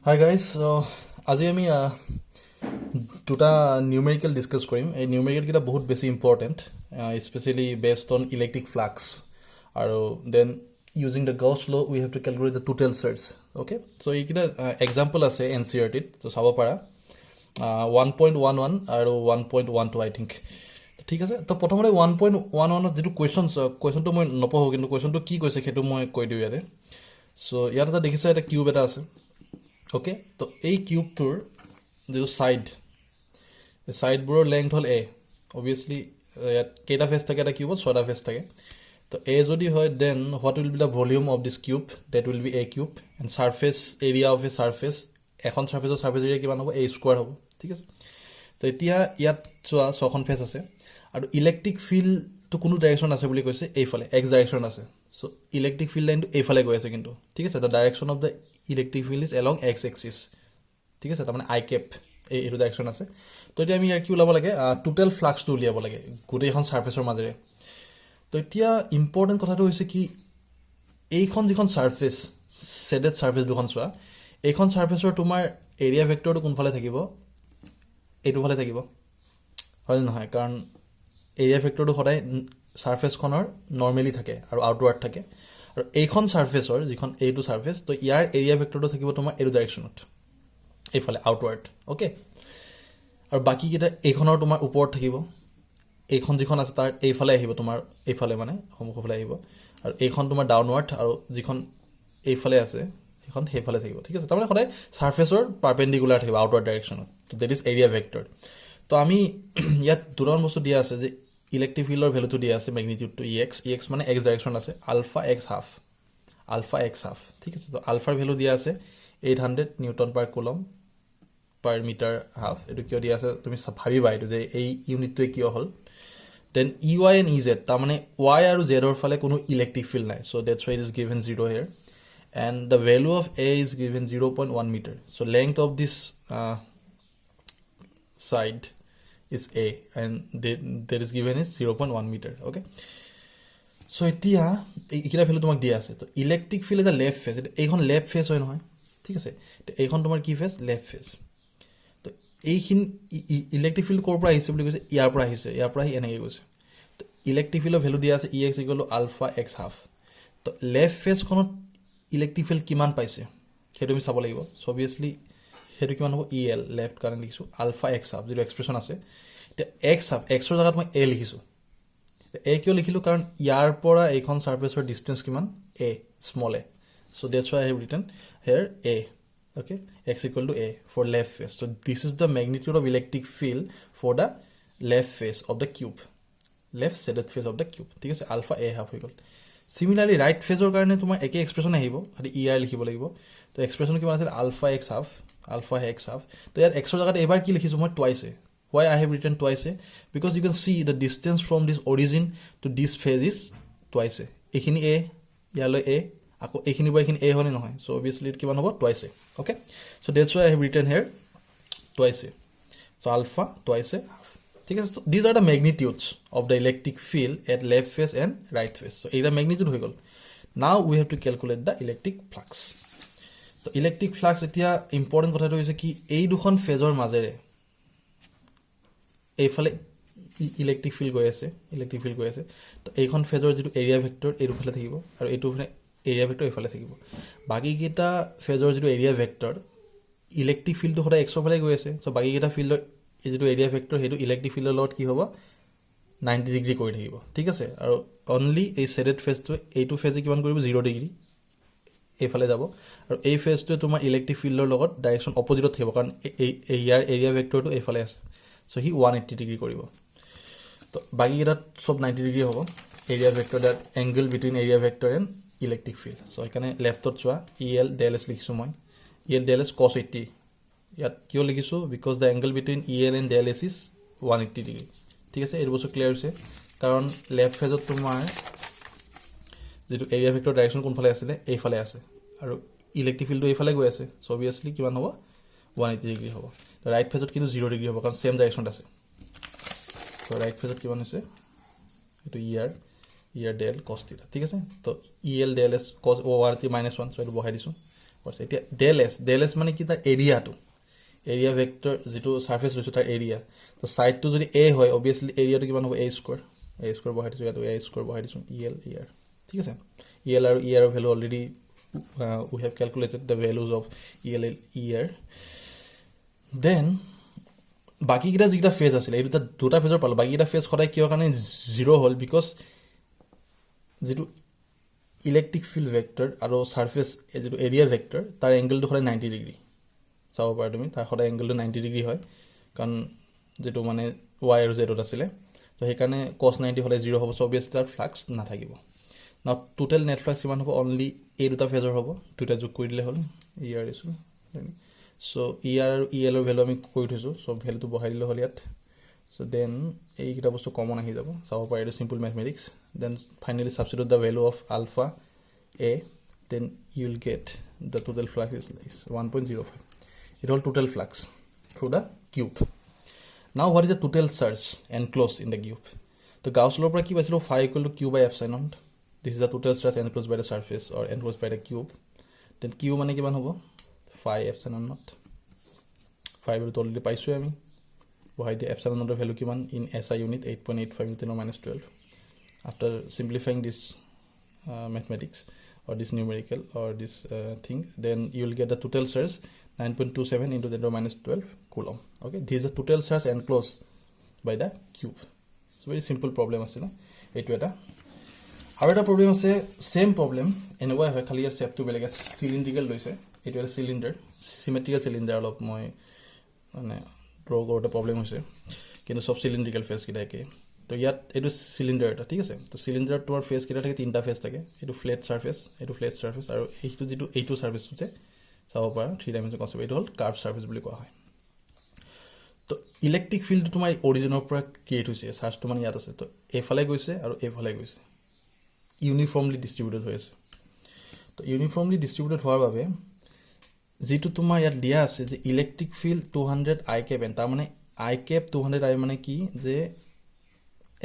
Hi guys, so আজি আমি দুটা নিউমেৰিকেল ডিছকাছ কৰিম। এই নিউমেৰিকেল কেইটা বহুত বেছি important, specially based on electric flux আৰু then using the Gauss law' we have to calculate the total charge. Okay, so' এইকেইটা এক্সাম্পল আছে NCERT-ত, ত' চাব পাৰা 1.11 আৰু 1.12 আই থিংক। ঠিক আছে, তো প্ৰথমতে 1.11ত যিটো কুৱেশ্যনটো মই নপঢ়োঁ, কিন্তু কুৱেশ্যনটো কি কৈছে সেইটো মই কৈ দিওঁ ইয়াতে। চ' ইয়াত এটা দেখিছা, এটা কিউব এটা আছে। অ'কে, তো এই কিউবটোৰ যিটো ছাইডবোৰৰ লেংথ হ'ল এ। অবভিয়াছলি ইয়াত কেইটা ফেজ থাকে, এটা কিউবত 6টা ফেজ থাকে। তো এ যদি হয়, then what will be the volume of this cube, that will be a cube. And surface area of a surface, এখন ছাৰ্ফেচৰ ছাৰ্ফেচ এৰিয়া কিমান হ'ব, এ স্কোৱাৰ হ'ব। ঠিক আছে, তো এতিয়া ইয়াত চোৱা 6খন ফেজ আছে আৰু ইলেক্ট্ৰিক ফিল্ডটো কোনো ডাইৰেকশ্যন আছে বুলি কৈছে, এইফালে এক্স ডাইৰেকশ্যন আছে। চ' ইলেক্ট্ৰিক ফিল্ড লাইনটো এইফালে গৈ আছে কিন্তু। ঠিক আছে, the direction of the electric field is along x axis. ঠিক আছে, তাৰমানে আই কেপ এইটো ডাইৰেকশ্যন আছে। তো এতিয়া আমি ইয়াৰ কি ওলাব লাগে, টোটেল ফ্লাক্সটো উলিয়াব লাগে গোটেইখন ছাৰ্ফেচৰ মাজেৰে। তো এতিয়া ইম্পৰ্টেণ্ট কথাটো হৈছে কি, এইখন যিখন ছাৰ্ফেচ, ছেডেড ছাৰ্ফেচ দুখন চোৱা, এইখন ছাৰ্ফেচৰ তোমাৰ এৰিয়া ভেক্টৰটো কোনফালে থাকিব, এইটোফালে থাকিব, হয়নে নহয়? কাৰণ এৰিয়া ভেক্টৰটো সদায় ছাৰ্ফেচখনৰ নৰ্মেলি থাকে আৰু আউটৱাৰ্ড থাকে। আৰু এইখন ছাৰ্ফেচৰ যিখন এইটো ছাৰ্ফেচ, তো ইয়াৰ এৰিয়া ভেক্টৰটো থাকিব তোমাৰ এইটো ডাইৰেকশ্যনত, এইফালে আউটৱাৰ্ড। অ'কে, আৰু বাকীকেইটা এইখনৰ তোমাৰ ওপৰত থাকিব, এইখন যিখন আছে তাৰ এইফালে আহিব, তোমাৰ এইফালে মানে সন্মুখৰফালে আহিব। আৰু এইখন তোমাৰ ডাউনৱাৰ্ড, আৰু যিখন এইফালে আছে সেইখন সেইফালে থাকিব। ঠিক আছে, তাৰমানে সদায় ছাৰ্ফেচৰ পাৰপেণ্ডিকুলাৰ থাকিব আউটৱাৰ্ড ডাইৰেকশ্যনত। That is area vector. তো আমি ইয়াত দুটামান বস্তু দিয়া আছে, যে ইলেক্ট্ৰিক ফিল্ডৰ ভেলুটো দিয়া আছে, মেগনিটিউডটো ই এক্স মানে এক্স ডাইৰেকশ্যন আছে, আলফা এক্স হাফ। ঠিক আছে, তো আলফাৰ ভেলু দিয়া আছে 800 নিউটন পাৰ কুলম পাৰ মিটাৰ হাফ। এইটো কিয় দিয়া আছে তুমি ভাবিবা, এইটো যে এই ইউনিটটোৱে কিয় হ'ল। Then E Y and E Z, তাৰমানে ৱাই আৰু জেডৰ ফালে কোনো ইলেক্ট্ৰিক ফিল্ড নাই। So' that's why it is given 0 here. And the value of A is given 0.1 metre. So' length of this side is A and that is given is 0.1 meter. Okay, so এতিয়া এইকেইটা value তোমাক দিয়া আছে। তো electric field এটা left phase, এইখন left phase হয় নহয়। ঠিক আছে, তো এইখন তোমাৰ কি ফেজ, লেফ্ট ফেজ। তো এইখিনি ইলেক্ট্ৰিক ফিল্ড ক'ৰ পৰা আহিছে বুলি কৈছে, ইয়াৰ পৰা আহিছে, ইয়াৰ পৰা আহি এনেকৈ গৈছে। তো ইলেক্ট্ৰিক ফিল্ডৰ ভেলু দিয়া আছে E X equal to alpha X half. তো লেফ্ট ফেজখনত ইলেক্ট্ৰিক ফিল্ড কিমান পাইছে সেইটো আমি চাব লাগিব। চ' অবভিয়াছলি সেইটো কিমান হ'ব, ই এল, লেফ্ট কাৰণে লিখিছোঁ আলফা এক্স হাফ, যিটো এক্সপ্ৰেশ্যন আছে। এতিয়া এক্স হাফ, এক্সৰ জেগাত মই এ লিখিছোঁ। এ কিয় লিখিলোঁ, কাৰণ ইয়াৰ পৰা এইখন ছাৰ্ফেচৰ ডিষ্টেঞ্চ কিমান, A, small A. So' that's why I have written here A. Okay, X equal to A for left face. So' this is the magnitude of electric field for the left face of the cube, left shaded face of the cube. ঠিক আছে, আলফা এ half হৈ গ'ল। Similarly right ফেজৰ কাৰণে তোমাৰ একে expression আহিব, খালি ই R লিখিব লাগিব। তো এক্সপ্ৰেশ্যন কিমান আছিল, আলফা এক্স হাফ। তো ইয়াত এক্সৰ জেগাত এইবাৰ কি লিখিছোঁ মই, twice A. Why I have written twice a? Because you can see the distance from this origin to this phase is twice a. এইখিনি a, ইয়ালৈ a, আকৌ এইখিনি পৰা এইখিনি a হ'লে নহয়। So obviously it কিমান হ'ব, twice a. Okay, so that's why I have written here twice a. So alpha twice a half. ঠিক আছে, so these are the magnitudes of the electric field at left phase and right phase. So এইটা magnitude হৈ গ'ল। Now we have to calculate the electric flux. তো electric flux, এতিয়া important কথাটো হৈছে কি, এই দুখন ফেজৰ মাজেৰে এইফালে ইলেক্ট্ৰিক ফিল্ড গৈ আছে। তো এইখন ফেজৰ যিটো এৰিয়া ভেক্টৰ এইটোফালে থাকিব, আৰু এইটোফালে এৰিয়া ভেক্টৰ এইফালে থাকিব। বাকীকেইটা ফেজৰ যিটো এৰিয়া ভেক্টৰ, ইলেক্ট্ৰিক ফিল্ডটো সদায় এক্সৰ ফালে গৈ আছে। চ' বাকীকেইটা ফিল্ডৰ যিটো এৰিয়া ভেক্টৰ সেইটো ইলেক্ট্ৰিক ফিল্ডৰ লগত কি হ'ব, 90 ডিগ্ৰী কৰি থাকিব। ঠিক আছে, আৰু অনলি এই ছেডেড ফেজটোৱে, এইটো ফেজে কিমান কৰিব, 0 ডিগ্ৰী এইফালে যাব। আৰু এই ফেজটোৱে তোমাৰ ইলেক্ট্ৰিক ফিল্ডৰ লগত ডাইৰেকশ্যন অপজিটত থাকিব, কাৰণ ইয়াৰ এৰিয়া ভেক্টৰটো এইফালে আছে। চ' সি 180 ডিগ্ৰী কৰিব। তো বাকীকেইটাত চব 90 ডিগ্ৰী হ'ব। Area vector, that angle between area vector and electric field. So' সেইকাৰণে লেফ্টত চোৱা, ই এল ডেল এছ লিখিছোঁ মই, ই এল ডেল এছ কছ 80। ইয়াত কিয় লিখিছোঁ, because the angle between E L and del S is 180 degree. ঠিক আছে, এইটো বস্তু ক্লিয়াৰ হৈছে, কাৰণ লেফ্ট ফেজত তোমাৰ যিটো এৰিয়া ভেক্টৰ ডাইৰেকশ্যন কোনফালে আছিলে, এইফালে আছে, আৰু ইলেক্ট্ৰিক ফিল্ডটো এইফালে গৈ আছে। চ' অবভিয়াছলি কিমান হ'ব, 180 ডিগ্ৰী হ'ব। ৰাইট ফেজত কিন্তু 0 ডিগ্ৰী হ'ব, কাৰণ ছেম ডাইৰেকশ্যনত আছে। ত' ৰাইট ফেজত কিমান হৈছে, এইটো ইয়াৰ ডেল কছ থিটা। ঠিক আছে, তো ই এল ডেল এছ কছ 180 -1, চ' এইটো বহাই দিছোঁ। এতিয়া del s মানে কি তাৰ এৰিয়াটো এৰিয়া ভেক্টৰ যেটো সাৰফেস লৈছো তাৰ এৰিয়া তো সাইডটো যদি a হয় obviously এৰিয়াটো কিমান হ'ব a স্কয়াৰ বহাই দিছো ইয়াতো a স্কয়াৰ বহাই দিছো er ঠিক আছে el আৰু er value already we have calculated the values of el er then বাকি কিটা যিটা ফেজ আছিল এই দুটা ফেজৰ পালো বাকি কিটা ফেজ সদায় কিয় কাৰণে 0 হ'ল বিকজ যেটো ইলেক্ট্ৰিক ফিল্ড ভেক্টৰ আৰু সাৰফেস যেটো এৰিয়া ভেক্টৰ তাৰ এংগলটো সদায় 90 ডিগ্ৰী চাব পাৰা তুমি তাৰ সদায় এংগলটো 90 ডিগ্ৰী হয় কাৰণ যেটো মানে y আৰু z ত আছিল তো সেইকাৰণে cos 90 হলে 0 হ'ব সো অবিয়াসলি তাৰ ফ্লাক্স নাথাকিব নাও টোটাল নেট ফ্লাক্স কিমান হ'ব অনলি এই দুটা ফেজৰ হ'ব দুটা যোগ কৰি দিলে হ'ল er ইছু সো er আৰু el ৰ ভ্যালু আমি কৈ থৈছো সো ভ্যালুটো বহাই দিলে হ'ল ইয়াত so then এই কিটা বস্তু কমন আহি যাব চাব পাৰা এটা simple mathematics then finally substitute the value of alpha a then you will get the total flux is like 1.05 it all total flux through the cube now what is the total surge enclosed in the cube the Gauss law pra ki paisilo phi equal to q by epsilon this is the total surge enclosed by the surface or enclosed by the cube then q mane kiman hobo phi epsilon naught phi value already paisu ami why the epsilon naught value kiman in SI unit 8.85 10 minus 12 after simplifying this mathematics or this numerical or this thing then you will get the total surge 9.27 into 10 minus 12 coulomb okay this is the total surge enclosed by the cube it's very simple problem ase na etu eta aru eta problem ase same problem anyway hoy khali er shape tu belega cylindrical loise etu era cylinder symmetrical cylinder alop moi mane draw korte problem hoise kintu sob cylindrical face kida ke তো ইয়াত এটো cylinder এটা ঠিক আছে তো cylinder তোমার face কিটা থাকে তিনটা ফেস থাকে এটো ফ্ল্যাট সারফেস আৰু এইটো যেটো এইটো সাৰফেস আছে চাও পাৰা 3 ডাইমেনশন কনসেপ্ট এটো হল কাৰ্ভ সাৰফেস বুলি কোৱা হয় তো ইলেক্ট্ৰিক ফিল্ড তোমাৰ অৰিজিনৰ পৰা ক্ৰিয়েট হৈছে চাৰ্জটো মানে ইয়াত আছে তো এফালে গৈছে আৰু এফালে গৈছে ইউনিফৰ্মলি ডিস্ট্ৰিবিউটেড হৈ আছে তো ইউনিফৰ্মলি ডিস্ট্ৰিবিউটেড হোৱাৰ বাবে যেটো তোমাৰ ইয়াত দিয়া আছে যে ইলেক্ট্ৰিক ফিল্ড 200 i cap তাৰ মানে i cap 200 i মানে কি যে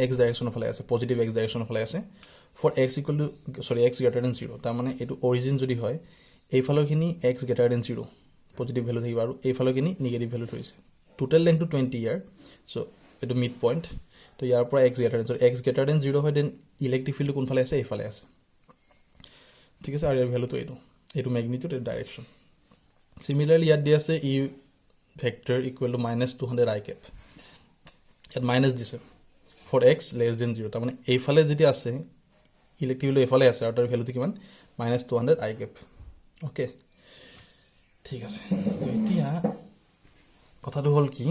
x direction of আছে positive x direction of আছে for x equal to sorry x greater than 0 তাৰ মানে এটো origin যদি হয় এই ফালৰখিনি x greater than 0 positive value থাকিব আৰু এই ফালৰখিনি negative value থৈছে total length to 20 year so এটো mid point তো ইয়াৰ পৰা x greater than 0 x greater than 0 হয় then electric field কোন ফালে আছে এই ফালে আছে ঠিক আছে আৰু ইয়াৰ value তো এটো magnitude এটো direction similarly ইয়াত দিয়া আছে e vector equal to minus 200 i cap ইয়াত minus দিছে for x less than 0 তাৰ মানে এই ফালে যদি আছে ইলেক্ট্ৰিক ফিল্ড এফালে আছে আৰু তাৰ ভ্যালুটো কিমান -200 i cap ওকে ঠিক আছে তো এতিয়া কথাটো হল কি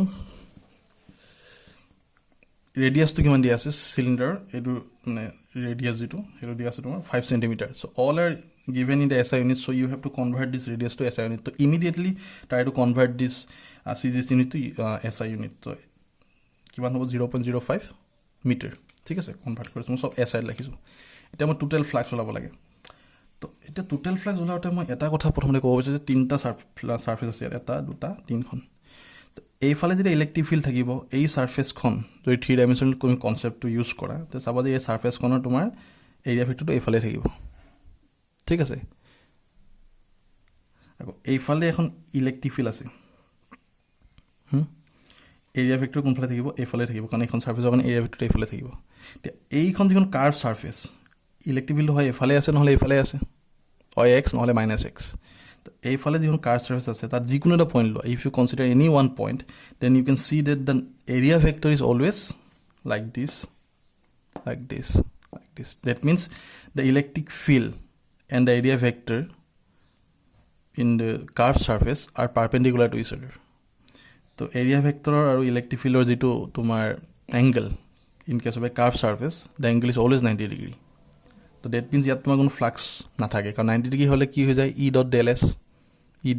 ৰেডিয়াসটো কিমান দিয়া আছে সিলিন্ডাৰ এটো মানে ৰেডিয়াস যেটো হেটো দিয়া আছে তোমাৰ 5 cm so all are given in the SI unit so you have to convert this radius to SI unit so immediately try to convert this CGS unit to SI unit so কিমান হ'ব 0.05 metre ঠিক আছে convert কৰিছো মই সব SI লিখিছো এটা মই টোটাল ফ্লাক্স ওলাব লাগে তো এটা টোটাল ফ্লাক্স ওলাওতে মই এটা কথা প্ৰথমতে ক'ব বিচাৰিছো যে তিনটা সাৰফেস আছে এটা দুটা তিনখন তো এই ফালে যদি ইলেক্ট্ৰিক ফিল্ড থাকিব এই সাৰফেসখন যদি 3 ডাইমেনশনাল কোন কনসেপ্টটো ইউজ কৰা তে চাবা যে এই সাৰফেসখনৰ তোমাৰ এৰিয়া ভেক্টৰটো এই ফালে থাকিব ঠিক আছে আকৌ এই ফালে এখন ইলেক্ট্ৰিক ফিল্ড আছে এৰিয়া ভেক্টৰ কোনফালে থাকিব এইফালে থাকিব কাৰণ এখন সাৰফেসৰ কাৰণে এৰিয়া ভেক্টৰ এইফালে থাকিব তে এইখন যিখন কাৰ্ভ সাৰফেস ইলেক্ট্ৰিক ফিল্ড হয় এইফালে আছে নহলে এইফালে আছে হয় x নহলে -x তো এইফালে যিখন কার্ভ সারফেস আছে তাত যিকোনো এটা পয়েন্ট ল if you consider any one point then you can see that the area vector is always like this that means the electric field and the area vector in the curved surface are perpendicular to each other তো area ভেক্টৰৰ আৰু electric ফিল্ডৰ যেটো তোমাৰ angle in case of A curve surface the angle is always 90 degree তো that means ইয়াত তোমাৰ কোনো flux নাথাকে কাৰণ 90 ডিগ্ৰী হলে কি হৈ যায়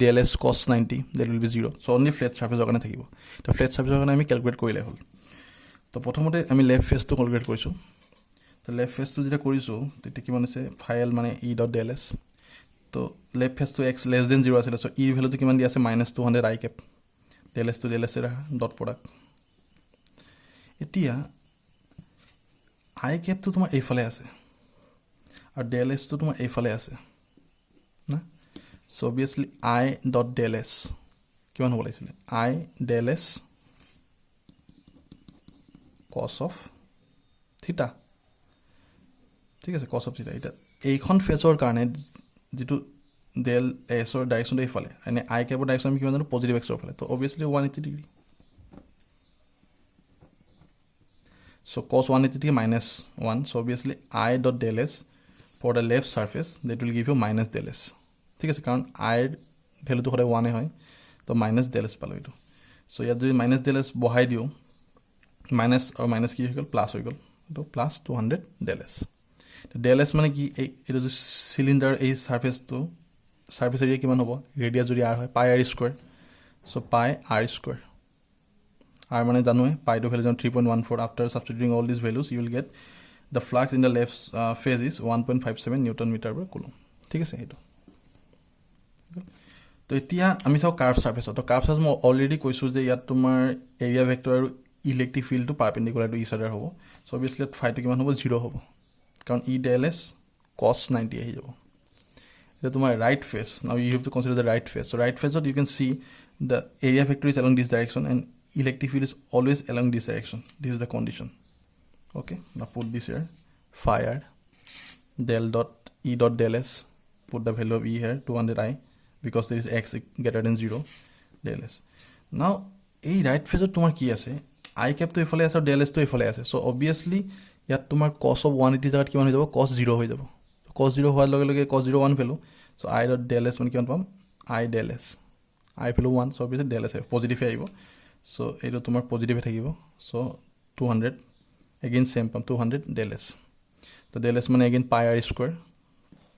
del s cos 90 that will be 0 so only flat surface কাৰণে থাকিব তো flat surface কাৰণে আমি ক্যালকুলেট কৰিলে হ'ল তো প্ৰথমতে আমি লেফট ফেসটো ক্যালকুলেট কৰিছো তো লেফট ফেসটো যেটা কৰিছো তেতিয়া কিমান আছে ফাইল মানে del s তো লেফট ফেসটো x less than 0 আছিল so e ভ্যালুটো কিমান দি আছে -200 i cap del s to del s এর ডট প্রোডাক্ট এতিয়া i cap তো তোমার এইফালে আছে আর del s তো তোমার এইফালে আছে না So obviously I dot del s কিমান হ'ব লাগিছিলে I del s cos of theta ঠিক আছে cos of theta এটা এইখন ফেজৰ কাৰণে যেটো del s or ডাইৰেকশন এইফালে মানে I কেবৰ ডাইৰেকশন আমি কিমান জানো পজিটিভ x ৰ ফালে তো obviously 180 degree so cos 180 degree minus 1 so obviously I dot del s for the left surface that will give you minus del s ঠিক আছে কাৰণ I এর ভ্যালু তো সদায় 1 হয় তো minus del s পালো এটো so ইয়াত যদি minus del s বহাই দিও minus or minus কি হৈ গল প্লাস হৈ গল তো প্লাস 200 del s তো del s মানে কি এটো যে সিলিন্ডার এই সারফেস তো সারফেস এরিয়া কিমান হ'ব রেডিয়াস যদি r হয় pi r square so pi r square r মানে জানোই pi to value 3.14 after substituting all these values you will get the flux in the left phase is 1.57 newton meter per coulomb ঠিক আছে এটো তো এতিয়া আমি চাও কার্ভ সারফেস তো কার্ভ সারফেস মই অলরেডি কইছো যে ইয়াত তোমাৰ এৰিয়া ভেক্টৰ আৰু electric field to perpendicular to each other হ'ব সো obviously phi to কিমান হ'ব 0 হ'ব কাৰণ e del s cos 90 আহি যাব এটা তোমাৰ right face now you have to consider the right face so right face you can see the area vector is along this direction and electric field is always along this direction this is the condition okay now put this here phi r del dot e dot del s put the value of e here 200 I because there is x greater than 0 del s now এই right phase তোমার কি আছে I cap তো এফালে আছে del s তো এফালে আছে so obviously ইয়াত তোমার cos of 180 জায়গা কিমান হৈ যাব cos 0 হৈ যাব cos 0 হোৱাৰ লগে লগে cos 0 1 value so I dot del s মানে কিমান পাম I del s I value 1 so obviously del s positive আহিব so এটো তোমার পজিটিভ থাকিব so 200 again same পাম 200 del s তো del s মানে again pi r square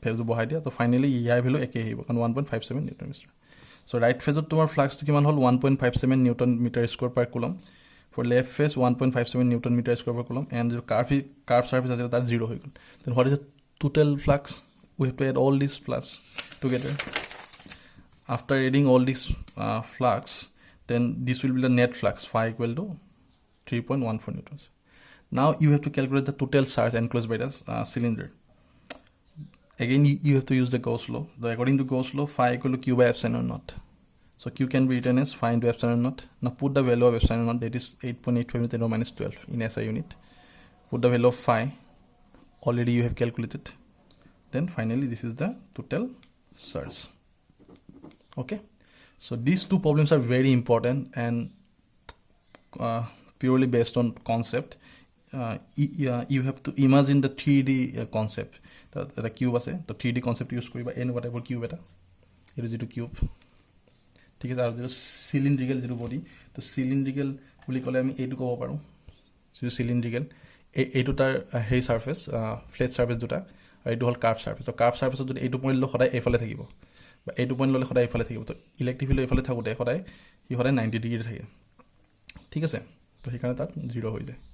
value বহাই দিয়া তো ফাইনালি ইয়াৰ ভ্যালু একে আহিব কারণ 1.57 newton metre so right phase তোমার ফ্লাক্স কিমান হল 1.57 newton metre square per coulomb for left phase 1.57 newton meter square per coulomb and the curved surface আছে that 0 হৈ গল then what is the total flux we have to add all these flux together after adding all these flux then this will be the net flux phi equal to 3.14 newtons now you have to calculate the total charge enclosed by the cylinder again you have to use the Gauss law according to Gauss law phi equal to q by epsilon naught so q can be written as phi into epsilon naught now put the value of epsilon naught that is 8.85 × 10 minus 12 in SI unit put the value of phi already you have calculated then finally this is the total surge okay so these two problems are very important and purely based on concept you have to imagine the 3D concept the cube আছে the 3D concept use কৰিবা n whatever cube এটা এটো যেটো cube ঠিক আছে আৰু যেটো সিলিন্ড্ৰিক্যাল যেটো বডি তো সিলিন্ড্ৰিক্যাল বুলি কলে আমি এটো কব পাৰো যেটো সিলিন্ড্ৰিক্যাল এটো তাৰ হেই সাৰফেস ফ্ল্যাট সাৰফেস দুটা আৰু এটো হল কার্ভ সারফেস তো কার্ভ সারফেসত যদি এটো পইণ্ট ললে সদায় এফালে থাকিব বা এটো পইণ্ট ললে সদায় এফালে থাকিব তো ইলেক্ট্রিক ফিল্ড এফালে থাকোতে সদায় ই সদায় 90 ডিগ্রি থাকে ঠিক আছে তো সেইকাৰণে তাত 0 হৈ যায়